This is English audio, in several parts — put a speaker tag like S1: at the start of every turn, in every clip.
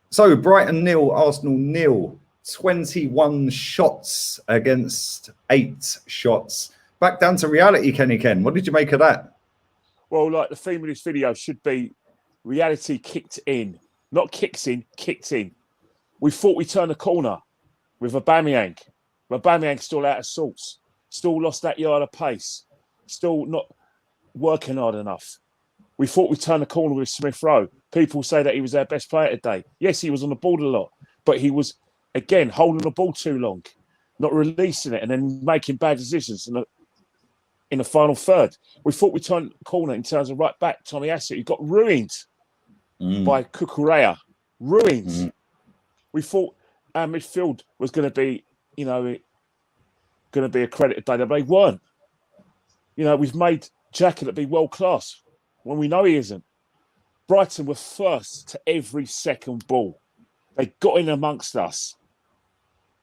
S1: So Brighton 0, Arsenal 0. 21 shots against 8 shots. Back down to reality, Kenny Ken. What did you make of that?
S2: Well, like the theme of this video should be reality kicked in. Not kicks in, kicked in. We thought we turned a corner with Aubameyang. Aubameyang still out of sorts. Still lost that yard of pace. Still not working hard enough. We thought we turned the corner with Smith Rowe. People say that he was our best player today. Yes, he was on the ball a lot, but he was, again, holding the ball too long, not releasing it, and then making bad decisions in the final third. We thought we turned the corner in terms of right back, Tommy Asu. He got ruined by Cucurella. Ruined. We thought our midfield was going to be, going to be a credit today, but they weren't. We've made Jacket be world class when we know he isn't. Brighton were first to every second ball. They got in amongst us.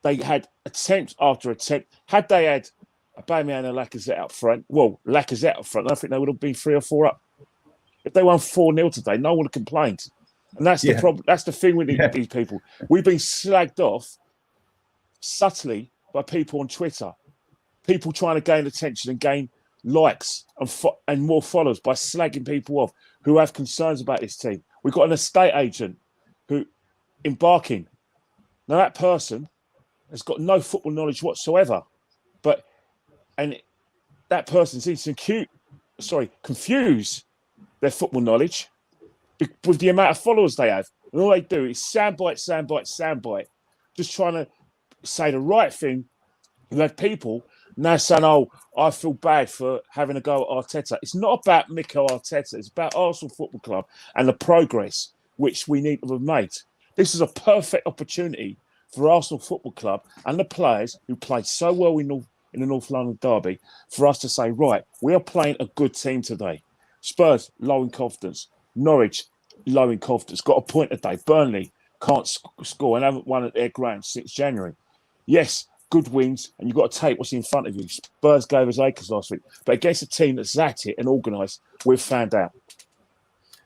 S2: They had attempt after attempt. Had they had Aubameyang and Lacazette up front, Lacazette up front, I think they would have been 3 or 4 up. If they won 4-0 today, no one would have complained. And that's the problem. That's the thing with these people. We've been slagged off subtly by people on Twitter. People trying to gain attention and gain likes and more followers by slagging people off who have concerns about this team. We've got an estate agent who embarking. Now that person has got no football knowledge whatsoever, that person seems to confuse their football knowledge with the amount of followers they have. And all they do is soundbite, just trying to say the right thing. You had people now saying, "Oh, I feel bad for having a go at Arteta." It's not about Mikel Arteta. It's about Arsenal Football Club and the progress which we need to have made. This is a perfect opportunity for Arsenal Football Club and the players who played so well in the North London derby for us to say, right, we are playing a good team today. Spurs, low in confidence. Norwich, low in confidence. Got a point today. Burnley can't score and haven't won at their ground since January. Yes, good wins, and you've got to take what's in front of you. Spurs gave us acres last week. But against a team that's at it and organised, we've found out.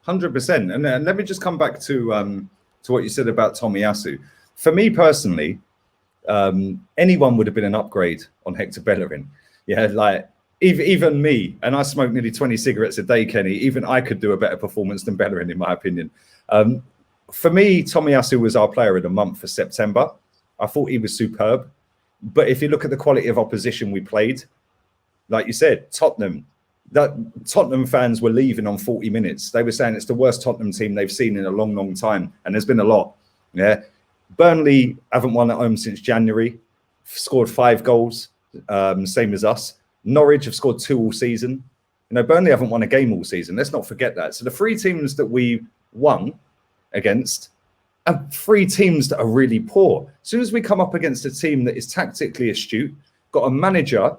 S1: 100%. And let me just come back to what you said about Tomiyasu. For me personally, anyone would have been an upgrade on Hector Bellerin. Yeah, like even me, and I smoke nearly 20 cigarettes a day, Kenny, even I could do a better performance than Bellerin, in my opinion. For me, Tomiyasu was our player of the month for September. I thought he was superb. But if you look at the quality of opposition we played, like you said, Tottenham fans were leaving on 40 minutes. They were saying it's the worst Tottenham team they've seen in a long, long time. And there's been a lot. Yeah. Burnley haven't won at home since January, scored 5 goals, same as us. Norwich have scored 2 all season. Burnley haven't won a game all season. Let's not forget that. So the 3 teams that we won against are 3 teams that are really poor. As soon as we come up against a team that is tactically astute, got a manager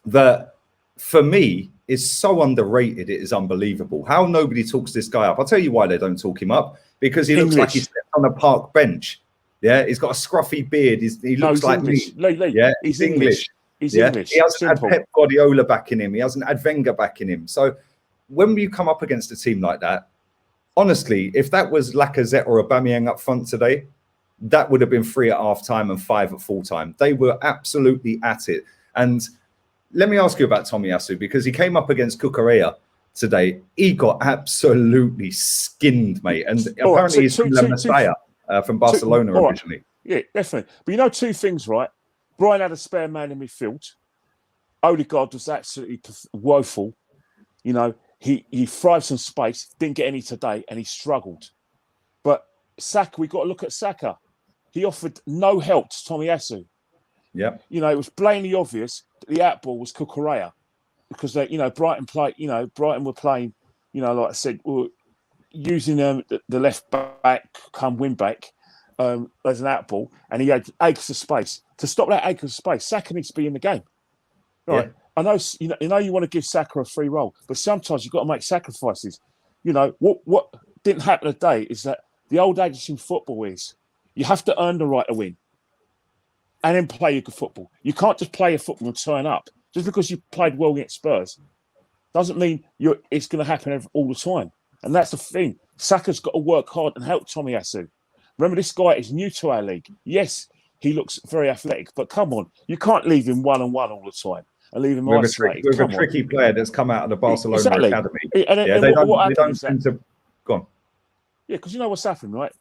S1: that, for me, is so underrated, it is unbelievable. How nobody talks this guy up. I'll tell you why they don't talk him up. Because he looks like he's on a park bench. Yeah, he's got a scruffy beard. He looks like
S2: English.
S1: me. Yeah,
S2: he's English. He's English.
S1: He hasn't had Pep Guardiola backing him. He hasn't had Wenger backing him. So when you come up against a team like that, honestly, if that was Lacazette or Aubameyang up front today, that would have been 3 at half time and 5 at full time. They were absolutely at it. And let me ask you about Tomiyasu, because he came up against Cucurella today. He got absolutely skinned, mate. And apparently he's from La Masia, from Barcelona originally.
S2: Yeah, definitely. But 2 things, right? Brian had a spare man in midfield. Odegaard was absolutely woeful. He thrived some space, didn't get any today, and he struggled. But Saka, we've got to look at Saka. He offered no help to Tomiyasu.
S1: Yeah.
S2: It was plainly obvious that the outball was Cucurella, because Brighton were playing, like I said, using the left back come wing back as an outball, and he had acres of space. To stop that acres of space, Saka needs to be in the game. Right. Yeah. I know you want to give Saka a free role, but sometimes you've got to make sacrifices. What didn't happen today is that the old adage in football is you have to earn the right to win and then play your good football. You can't just play your football and turn up. Just because you played well against Spurs doesn't mean it's going to happen all the time. And that's the thing. Saka's got to work hard and help Tomiyasu. Remember, this guy is new to our league. Yes, he looks very athletic, but come on, you can't leave him one-on-one all the time and leave him isolated.
S1: With a tricky player that's come out of the Barcelona academy.
S2: And
S1: they
S2: what
S1: don't tend to go on.
S2: Yeah, because you know what's happened, right?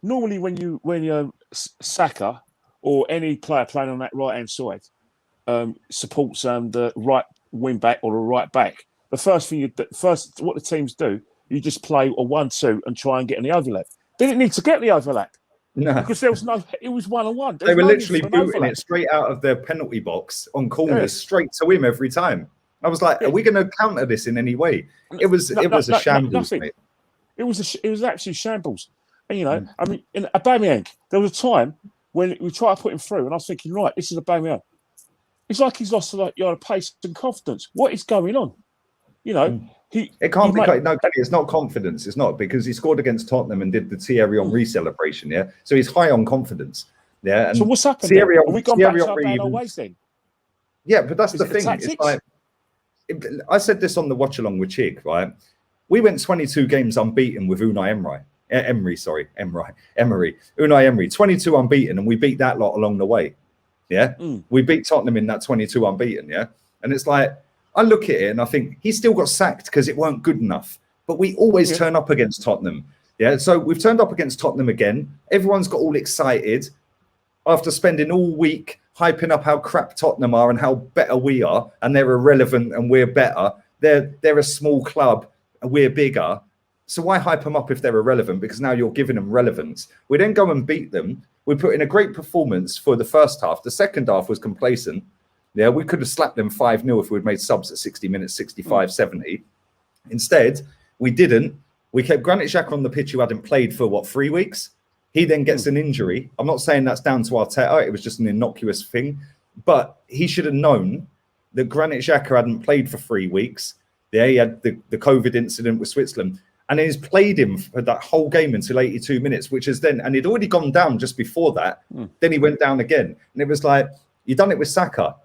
S2: Normally, when you Saka or any player playing on that right-hand side supports the right wing back or the right back, the first thing what the teams do, you just play a 1-2 and try and get in the overlap. They didn't need to get the overlap.
S1: No,
S2: because it was one-on-one.
S1: They were literally booting it straight out of their penalty box on corners, straight to him every time. I was like, are we going to counter this in any way? It was a shambles, mate.
S2: It was actually shambles. And, you know, I mean, in Aubameyang, there was a time when we tried to put him through, and I was thinking, right, this is Aubameyang. It's like he's lost a lot of pace and confidence. What is going on? You know,
S1: it can't be. No, it's not confidence. It's not, because he scored against Tottenham and did the Thierry Henry celebration. Yeah, so he's high on confidence. Yeah. And
S2: so what's happened? Thierry, are we gone back to our bad old ways then?
S1: Yeah, but that's the thing. It's like, I said this on the watch along with Chig, right? We went 22 games unbeaten with Unai Emery, 22 unbeaten, and we beat that lot along the way. Yeah, we beat Tottenham in that 22 unbeaten. Yeah, and it's like, I look at it and I think he still got sacked because it weren't good enough. But we always turn up against Tottenham. Yeah, so we've turned up against Tottenham again. Everyone's got all excited after spending all week hyping up how crap Tottenham are and how better we are, and they're irrelevant and we're better. They're a small club and we're bigger. So why hype them up if they're irrelevant? Because now you're giving them relevance. We then go and beat them. We put in a great performance for the first half. The second half was complacent. Yeah, we could have slapped them 5-0 if we'd made subs at 60 minutes, 65, 70. Instead, we didn't. We kept Granit Xhaka on the pitch, who hadn't played for, 3 weeks? He then gets an injury. I'm not saying that's down to Arteta. It was just an innocuous thing. But he should have known that Granit Xhaka hadn't played for 3 weeks. Yeah, he had the COVID incident with Switzerland. And he's played him for that whole game until 82 minutes, which is then, and he'd already gone down just before that. Then he went down again. And it was like, you done it with Saka.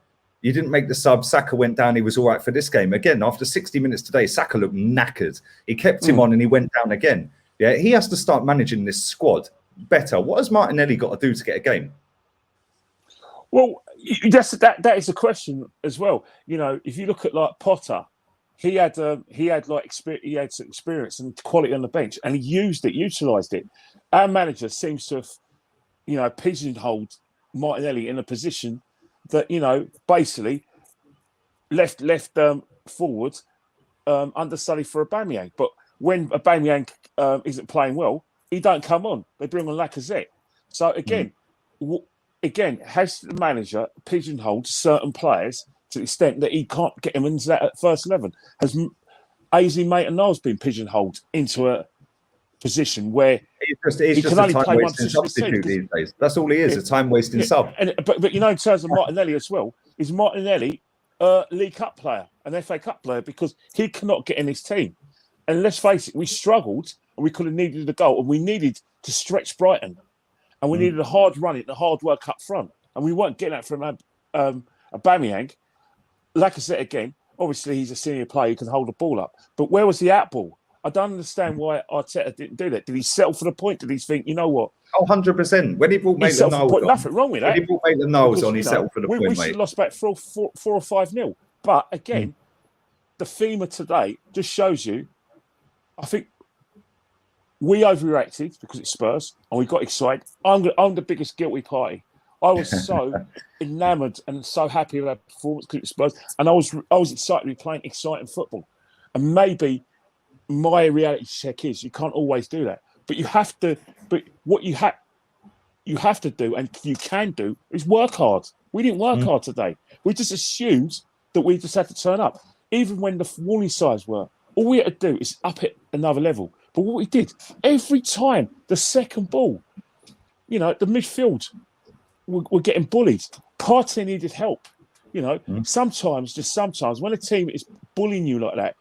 S1: You didn't make the sub. Saka went down. He was all right for this game. Again, after 60 minutes today, Saka looked knackered. He kept him on and he went down again. Yeah, he has to start managing this squad better. What has Martinelli got to do to get a game?
S2: Well, that is a question as well. You know, if you look at like Potter, he had some experience and quality on the bench, and he utilised it. Our manager seems to have, you know, pigeonholed Martinelli in a position that, you know, basically left forward understudy for Aubameyang. But when Aubameyang isn't playing well, he don't come on. They bring on Lacazette. So again, has the manager pigeonholed certain players to the extent that he can't get them into that first 11? Has AZ Maitland-Niles been pigeonholed into a position where
S1: he can only play one substitute these days? That's all he is, a time-wasting sub.
S2: But you know, in terms of Martinelli as well, is Martinelli a League Cup player, an FA Cup player, because he cannot get in his team. And let's face it, we struggled and we could have needed a goal, and we needed to stretch Brighton, and we needed a hard run and a hard work up front, and we weren't getting that from Aubameyang. Lacazette again, obviously he's a senior player who can hold the ball up, but where was the out ball? I don't understand why Arteta didn't do that. Did he settle for the point? Did he think, you know what?
S1: Oh, 100%. When he brought Maitland-Niles on,
S2: nothing wrong with that.
S1: When he brought Maitland-Niles on, he settled for the point,
S2: we
S1: mate.
S2: should have lost back 4 or 5-0. But again, the theme of today just shows you, I think we overreacted because it's Spurs and we got excited. I'm the biggest guilty party. I was so enamoured and so happy with our performance because it's Spurs, and I was excited to be playing exciting football. And maybe my reality check is you can't always do that, but you have to. But what you have to do, and you can do, is work hard. We didn't work hard today. We just assumed that we just had to turn up, even when the warning signs were. All we had to do is up it another level. But what we did every time, the second ball, you know, the midfield, we're getting bullied. Partey needed help. You know, sometimes when a team is bullying you like that,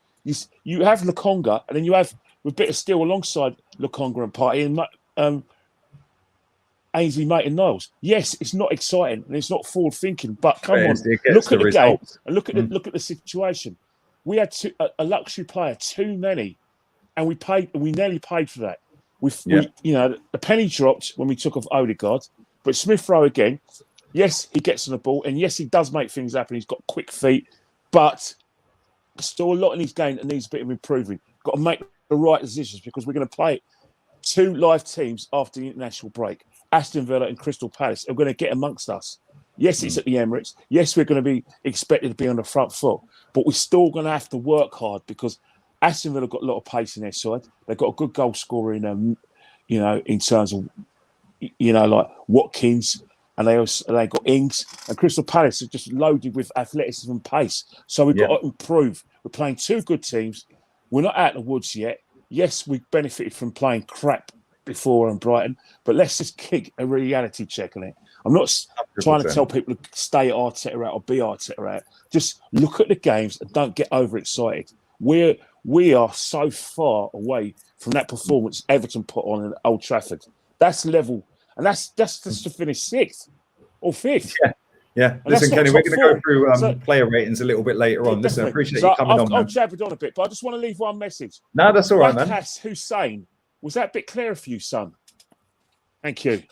S2: you have Lokonga, and then you have with bit of steel alongside Lokonga and Partey and Ainsley Maitland-Niles. Yes, it's not exciting and it's not forward thinking, but come on, look at the game and look at the situation. We had a luxury player too many, and we nearly paid for that. We you know, the penny dropped when we took off Odegaard, but Smith Rowe again. Yes, he gets on the ball, and yes, he does make things happen. He's got quick feet, but still a lot in his game that needs a bit of improving. Got to make the right decisions because we're going to play 2 live teams after the international break. Aston Villa and Crystal Palace are going to get amongst us. Yes, it's at the Emirates. Yes, we're going to be expected to be on the front foot, but we're still going to have to work hard because Aston Villa have got a lot of pace in their side. They've got a good goal scorer in, in terms of, like Watkins. And they got Ings, and Crystal Palace are just loaded with athleticism and pace. So we've got to improve. We're playing 2 good teams. We're not out of the woods yet. Yes, we benefited from playing crap before in Brighton, but let's just kick a reality check on it. I'm not 100%. Trying to tell people to stay Arteta out or be Arteta out. Just look at the games and don't get overexcited. We are so far away from that performance Everton put on at Old Trafford. That's level. And that's just to finish 6th or 5th.
S1: Yeah. Listen, Kenny, we're going to go through player ratings a little bit later on. Listen, I appreciate you coming on.
S2: I'll jabber on a bit, but I just want to leave one message.
S1: No, that's all right, man.
S2: Hussein, was that a bit clearer for you, son? Thank you.